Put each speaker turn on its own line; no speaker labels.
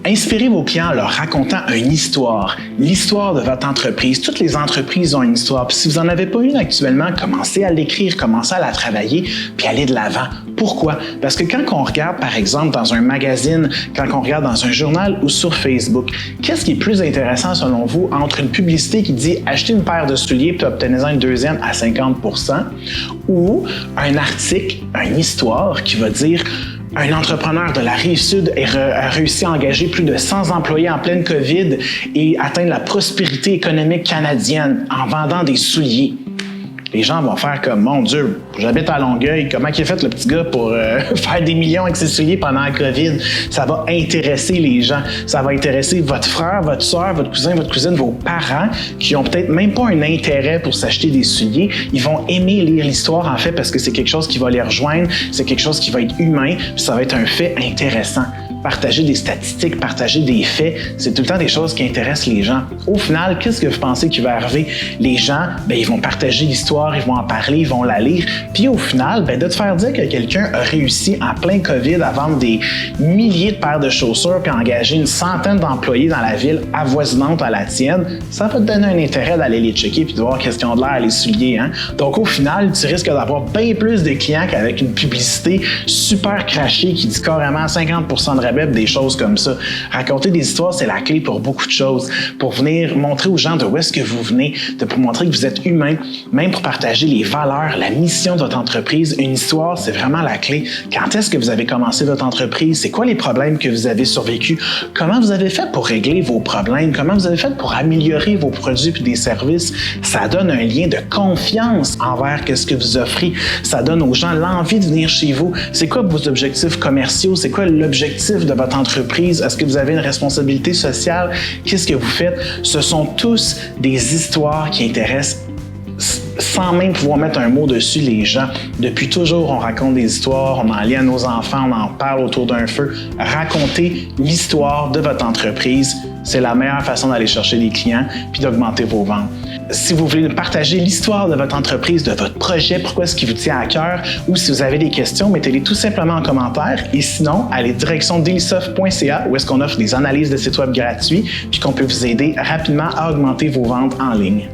Inspirez vos clients en leur racontant une histoire, l'histoire de votre entreprise. Toutes les entreprises ont une histoire. Puis si vous n'en avez pas une actuellement, commencez à l'écrire, commencez à la travailler, puis allez de l'avant. Pourquoi? Parce que quand on regarde, par exemple, dans un magazine, quand on regarde dans un journal ou sur Facebook, qu'est-ce qui est plus intéressant selon vous entre une publicité qui dit « Achetez une paire de souliers puis obtenez-en une deuxième à 50% » ou un article, une histoire qui va dire « Un entrepreneur de la Rive-Sud a réussi à engager plus de 100 employés en pleine COVID et atteindre la prospérité économique canadienne en vendant des souliers. » Les gens vont faire comme « Mon Dieu, j'habite à Longueuil, comment il a fait le petit gars pour faire des millions avec ses souliers pendant la COVID? » Ça va intéresser les gens. Ça va intéresser votre frère, votre soeur, votre cousin, votre cousine, vos parents qui ont peut-être même pas un intérêt pour s'acheter des souliers. Ils vont aimer lire l'histoire en fait parce que c'est quelque chose qui va les rejoindre, c'est quelque chose qui va être humain, puis ça va être un fait intéressant. Partager des statistiques, partager des faits, c'est tout le temps des choses qui intéressent les gens. Au final, qu'est-ce que vous pensez qui va arriver? Les gens, ils vont partager l'histoire, ils vont en parler, ils vont la lire. Puis au final, de te faire dire que quelqu'un a réussi en plein COVID à vendre des milliers de paires de chaussures puis à engager une centaine d'employés dans la ville avoisinante à la tienne, ça va te donner un intérêt d'aller les checker puis de voir qu'est-ce qu'ils ont de l'air à les souliers. Hein? Donc au final, tu risques d'avoir bien plus de clients qu'avec une publicité super crachée qui dit carrément 50% de des choses comme ça. Raconter des histoires, c'est la clé pour beaucoup de choses. Pour venir montrer aux gens de où est-ce que vous venez, pour montrer que vous êtes humain, même pour partager les valeurs, la mission de votre entreprise. Une histoire, c'est vraiment la clé. Quand est-ce que vous avez commencé votre entreprise? C'est quoi les problèmes que vous avez survécus? Comment vous avez fait pour régler vos problèmes? Comment vous avez fait pour améliorer vos produits et des services? Ça donne un lien de confiance envers ce que vous offrez. Ça donne aux gens l'envie de venir chez vous. C'est quoi vos objectifs commerciaux? C'est quoi l'objectif de votre entreprise? Est-ce que vous avez une responsabilité sociale? Qu'est-ce que vous faites? Ce sont tous des histoires qui intéressent sans même pouvoir mettre un mot dessus les gens. Depuis toujours, on raconte des histoires, on en lit à nos enfants, on en parle autour d'un feu. Racontez l'histoire de votre entreprise. C'est la meilleure façon d'aller chercher des clients puis d'augmenter vos ventes. Si vous voulez partager l'histoire de votre entreprise, de votre projet, pourquoi est-ce qu'il vous tient à cœur, ou si vous avez des questions, mettez-les tout simplement en commentaire. Et sinon, allez direction dailysoft.ca où est-ce qu'on offre des analyses de sites web gratuits puis qu'on peut vous aider rapidement à augmenter vos ventes en ligne.